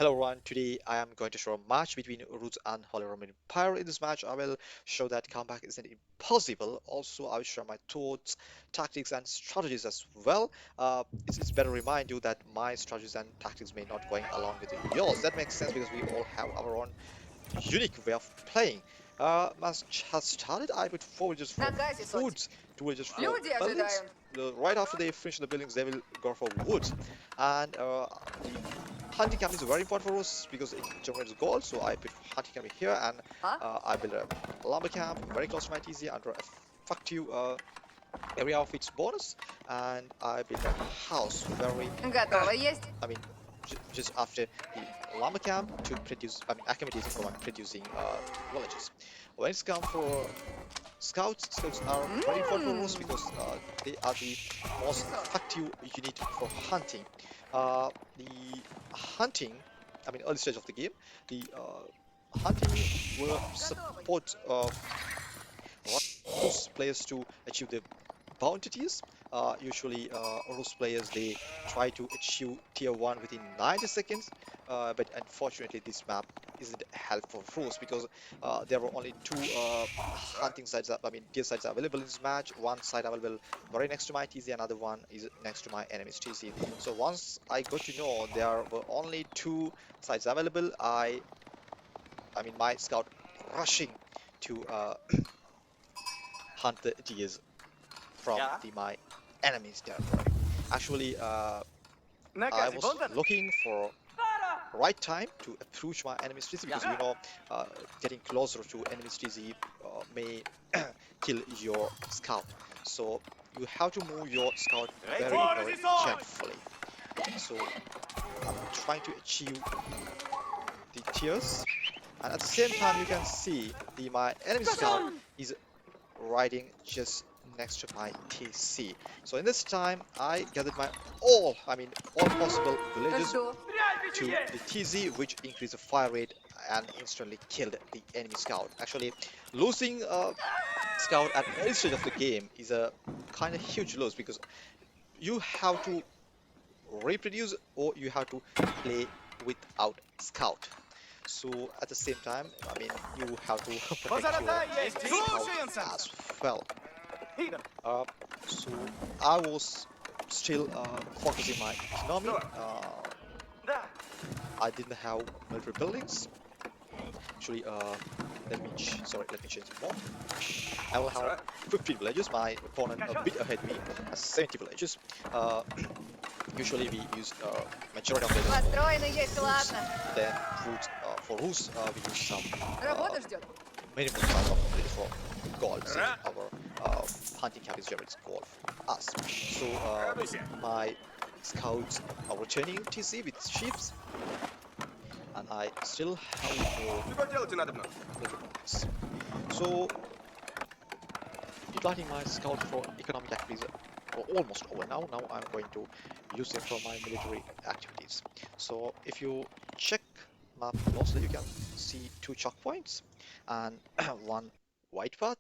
Hello everyone, today I am going to show a match between RUS and Holy Roman Empire. In this match, I will show that comeback isn't impossible. Also, I will share my thoughts, tactics, and strategies as well. It's better to remind you that my strategies and tactics may not going along with yours. That makes sense because we all have our own unique way of playing. Match has started. I put four just for Наказе, Соть. foods, two villages for Люди buildings. ожидают. Right after they finish the buildings, they will go for woods. And the hunting camp is very important for us because it generates gold. So I put hunting camp here and А? I build a lumber camp very close to my TZ under effective area of its bonus. And I build a house very Готово есть. I mean, just after the llama camp to produce, accommodating for my producing villages. When it's come for scouts, scouts are very important for us Mmm. because they are the most effective unit for hunting. The hunting, early stage of the game, the hunting will Готово. support those players to achieve the bounties. Usually, Rus players they try to achieve tier 1 within 90 seconds, but unfortunately, this map isn't helpful for Rus because there were only two hunting sites, tier sites available in this match. One site available very next to my TZ, another one is next to my enemy's TZ. So once I got to know there were only two sites available, my scout rushing to hunt the tiers from Ja, my enemy's territory. Actually, I наказе, was вон тот. looking for right time to approach my enemy's TZ because Ja. uh, getting closer to enemy's TZ may kill your scout. So you have to move your scout very, very carefully. So I'm trying to achieve the tiers, and at the same time you can see my enemy scout is riding just next to my TC. So in this time, I gathered my all possible villages Жду. to the TZ, which increased the fire rate and instantly killed the enemy scout. Actually, losing a scout at early stage of the game is a kind of huge loss because you have to reproduce or you have to play without scout. So at the same time, you have to protect your Позолотай есть. scout Слушаемся. as well. Игорь, Uh, so I was still focusing my economy. что? Да. I didn't have military buildings. Actually, let me change the mode. I will have 15 villages. My opponent a bit ahead me has 70 villages. Uh, Usually we use majority of the Построено есть, foods. ладно. Then foods for roofs we use some Работа ждет. minimum amount of ability for gold since our hunting camp is generates gold for us. So Радуйся. my scouts are returning TC with ships, and I still have more Что делать надо мной? points. So utilizing my scout for economic activities are almost over now. Now I'm going to use them for my military activities. So if you check map closely, you can see two choke points and one white path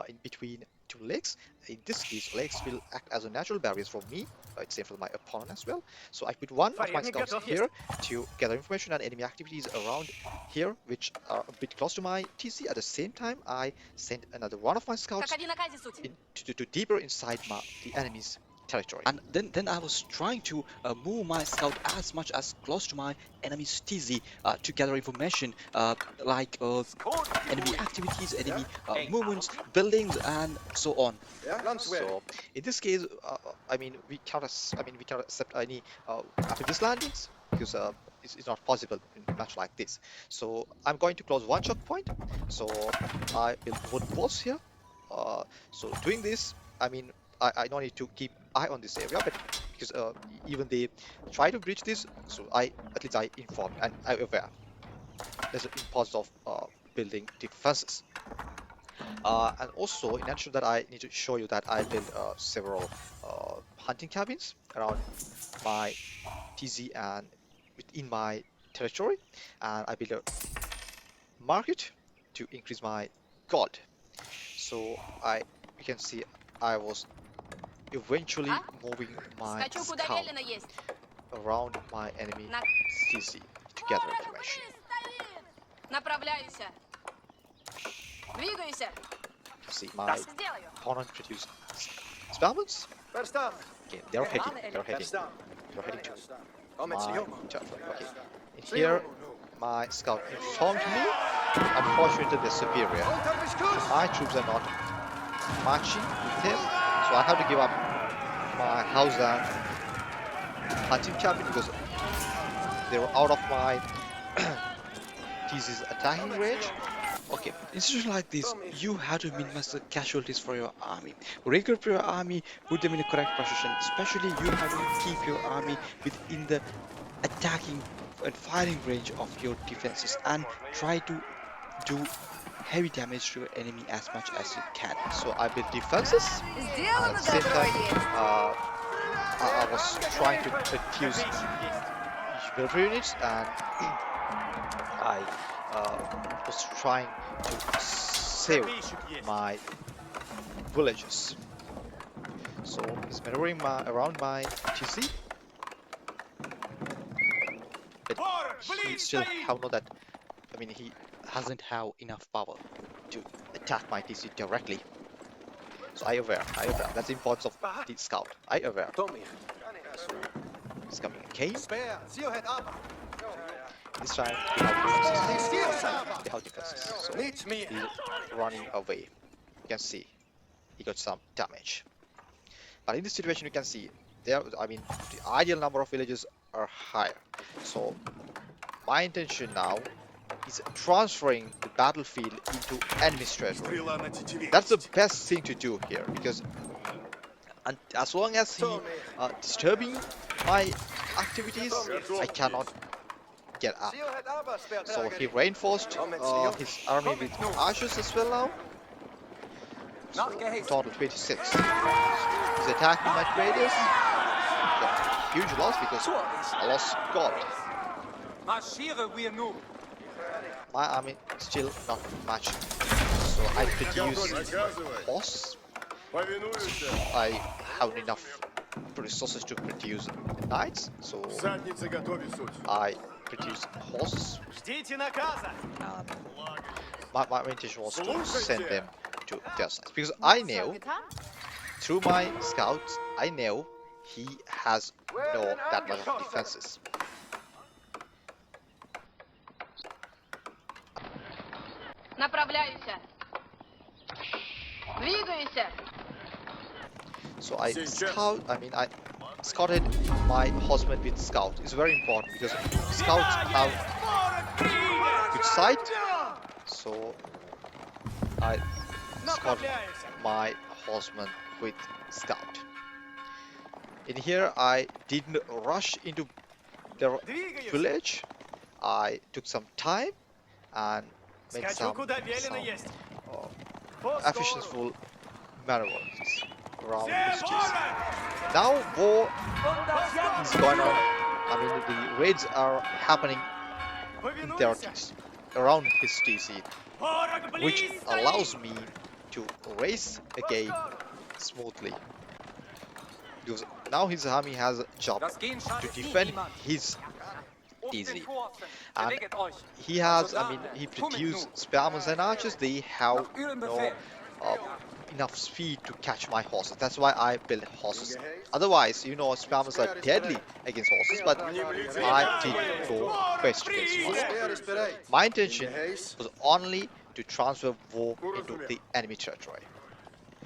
in between two lakes. In this case, lakes will act as a natural barriers for me. It's same for my opponent as well. So I put one of my Фаерник scouts готов here to gather information and enemy activities around here, which are a bit close to my TC. At the same time, I send another one of my scouts Какови наказе, суть. to deeper inside the enemy's territory. And then I was trying to move my scout as much as close to my enemy's TZ to gather information like enemy activities, enemy movements, buildings, and so on. So in this case, we cannot accept any amphibious landings because it's not possible in a match like this. So I'm going to close one choke point. So I will wood walls here. So doing this, I don't need to keep eye on this area, but because even they try to breach this, so at least I informed and I aware. There's an importance of building defenses. And also, in addition that, I need to show you that I built several hunting cabins around my TZ and within my territory, and I built a market to increase my gold. So you can see I was eventually moving my Скачу, куда scout велено есть. around my enemy На... CC to gather information. Направляйся. Двигайся. See, my Сделаю. opponent produced spellments. Verstanden. Okay, they're heading to Verstanden. my territory. Okay, and here my scout informed me. Unfortunately, they're superior. Unter Beschuss. My troops are not matching with him, so I have to give up my house and hunting cabin because they're out of my TZ's attacking range. Okay, in a situation like this, you have to minimize the casualties for your army. Regroup your army, put them in the correct position. Especially, you have to keep your army within the attacking and firing range of your defenses and try to do heavy damage to your enemy as much as you can. So I built defenses. At the same time, I was trying to infuse military units, and I was trying to save my villages. So he's maneuvering around my TC, but he still have not that. I mean, he hasn't have enough power to attack my TC directly. So I aware. That's the importance of the scout. I aware. Tommy. He's coming again. Spare. Sie het ab. This time we have defenses. Die Stilsam. We have defenses. So Nichts mehr. he's running away. You can see he got some damage. But in this situation, you can see there. I mean, the ideal number of villages are higher. So my intention now is transferring the battlefield into enemy territory. That's the best thing to do here because, and as long as he disturbing my activities, I cannot get up. Sie het ab, spare. So he reinforced his army with archers as well now. So total 26. He's attacking my traders. So, huge loss because I lost God. Marschiere wir nun. My army still not much. So I produce horse. I have enough resources to produce knights. So I produce horses. Ждите наказа. And my intention was to send them to their sides because I know through my scouts, I know he has no that much of defenses. Направляйся. Двигайся. So I scouted my horsemen with scout. It's very important because scouts have good sight. So I scouted my horsemen with scout. In here, I didn't rush into the village. I took some time and made Скачу, some куда велено есть. efficientful maneuvers around the cities. Now war is going on. I mean, the raids are happening in territories around his TC, which allows me to race again smoothly. Because now his army has a job Das Gehen to schadet defend niemand. his Auf TC. den Kurven. And Beweget euch. he has, I mean, he produced spearmen and archers. They have Nach Ihrem no Befehl. enough speed to catch my horses. That's why I built horses. Otherwise, you know, spearmen are deadly against horses, but I didn't go best against horses. Speer is bereit. My intention was only to transfer war into the enemy territory.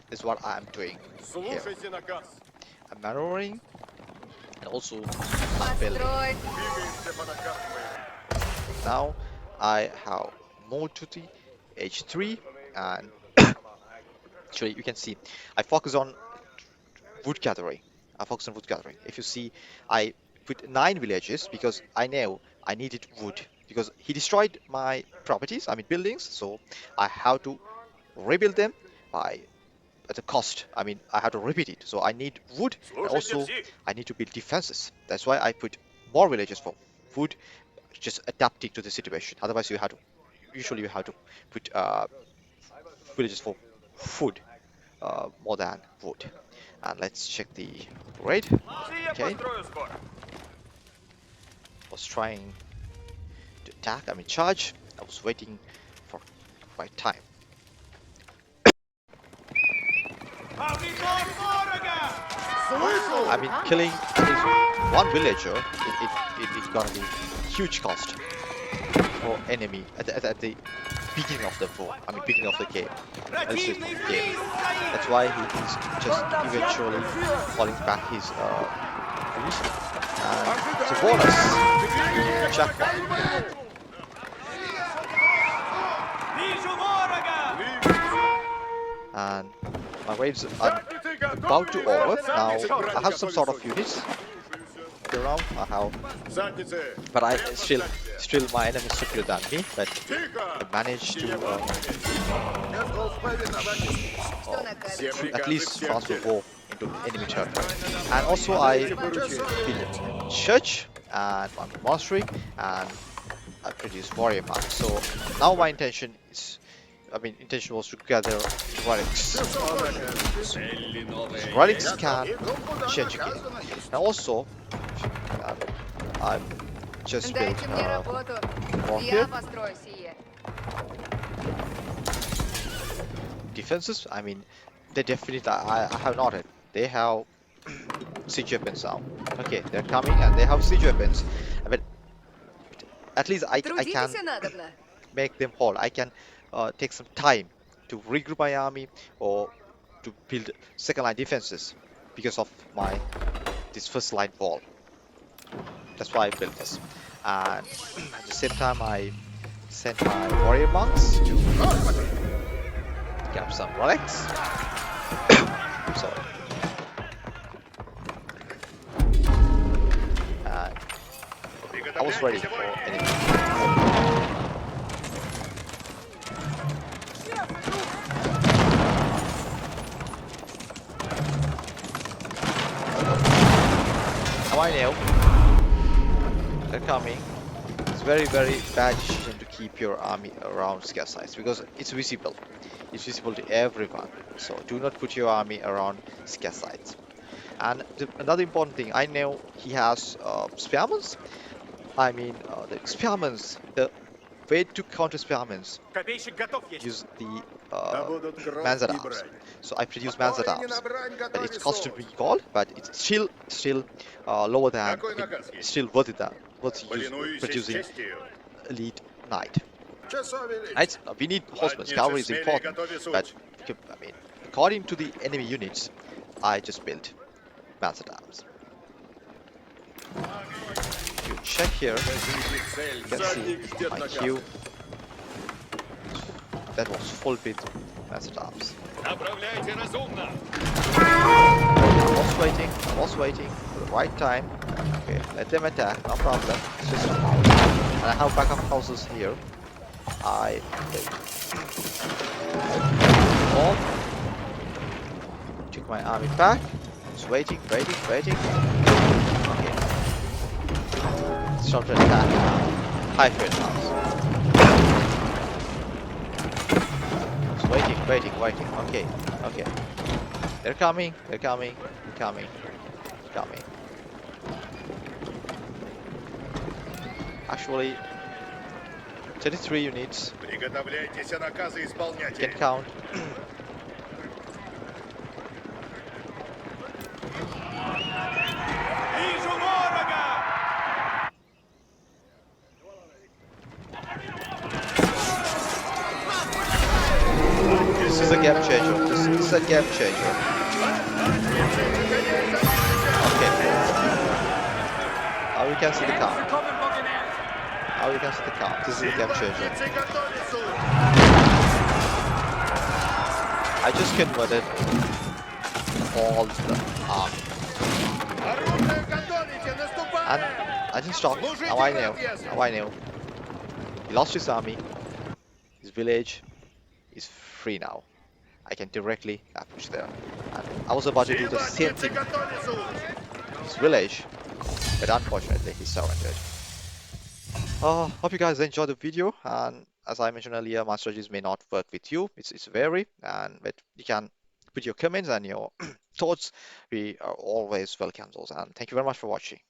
That's what I am doing here. Слушайте наказ. I'm maneuvering and also I'm building. Построй. Двигаемся по наказу. Now I have moved to the H3 and actually you can see I focus on wood gathering. If you see, I put 9 villages because I know I needed wood because he destroyed my properties, I mean buildings, so I have to rebuild them by at a cost. I mean I have to repeat it. So I need wood and also I need to build defenses. That's why I put more villages for wood, just adapting to the situation. Otherwise you have to usually you have to put villages for food more than wood. And let's check the raid. Все я Okay. построю скоро. was trying to attack, I mean charge. I was waiting for right time. Аудитор ворога! I mean, killing at least one villager, it's gonna be huge cost for enemy at the beginning of the war. I mean, beginning of the game. Let's just Противный game. фриз стоит! That's why he's just eventually falling back his finish. And it's a bonus. Jackpot. Вижу ворога! And my waves are about to over. Now I have some sort of units around. I have, but I still my enemy is superior than me. But I managed to at least transfer war into enemy territory. And also I built church and one monastery and I produced warrior marks. So now my intention is, I mean, intention was to gather relics. So relics can change again. And also, I've just built Дайте мне работу. wall Я here. построю сие. Defenses. I mean, they definitely. I have noted they have siege weapons now. Okay, they're coming and they have siege weapons. But at least I can Трудитесь надобно. make them whole. I can take some time to regroup my army or to build second line defenses because of my this first line wall. That's why I built this. And at the same time, I sent my warrior monks to grab some relics. Sorry. And I was ready for enemy. Now I know they're coming. It's very bad decision to keep your army around scare sites because it's visible. It's visible to everyone. So do not put your army around scare sites. And another important thing, I know he has spearments. I mean, the spearments, the way to counter spearments, Копейщик готов есть. use the Manzat arms. So I produce Manzat arms. But it's constant recall, but it's still lower than, still worth it than producing elite knight. Knights, we need horsemen. Cavalry is important, but I mean, according to the enemy units, I just built Manzat arms. If you check here, you can see my queue. That was full build Manzat arms. Направляйте разумно! I was waiting for the right time. Okay, let them attack, no problem. It's just, and I have backup houses here. I wait. All. Took my army back. Just waiting. Okay. Start to attack. High threat house. Just waiting. Okay. They're coming. Actually, 33 units. Приготовляйтесь, а наказы You исполняйте. can count. Вижу ворога! This is a game changer. This is a game changer. Okay. Now you can see the count. This is a game changer. I just converted all the army. And I just stopped. Now I know. He lost his army. His village is free now. I can directly push there. And I was about to do the same thing in his village, but unfortunately he surrendered. Hope you guys enjoyed the video, and as I mentioned earlier, my strategies may not work with you. It's vary, but you can put your comments and your thoughts. We are always welcome those, and thank you very much for watching.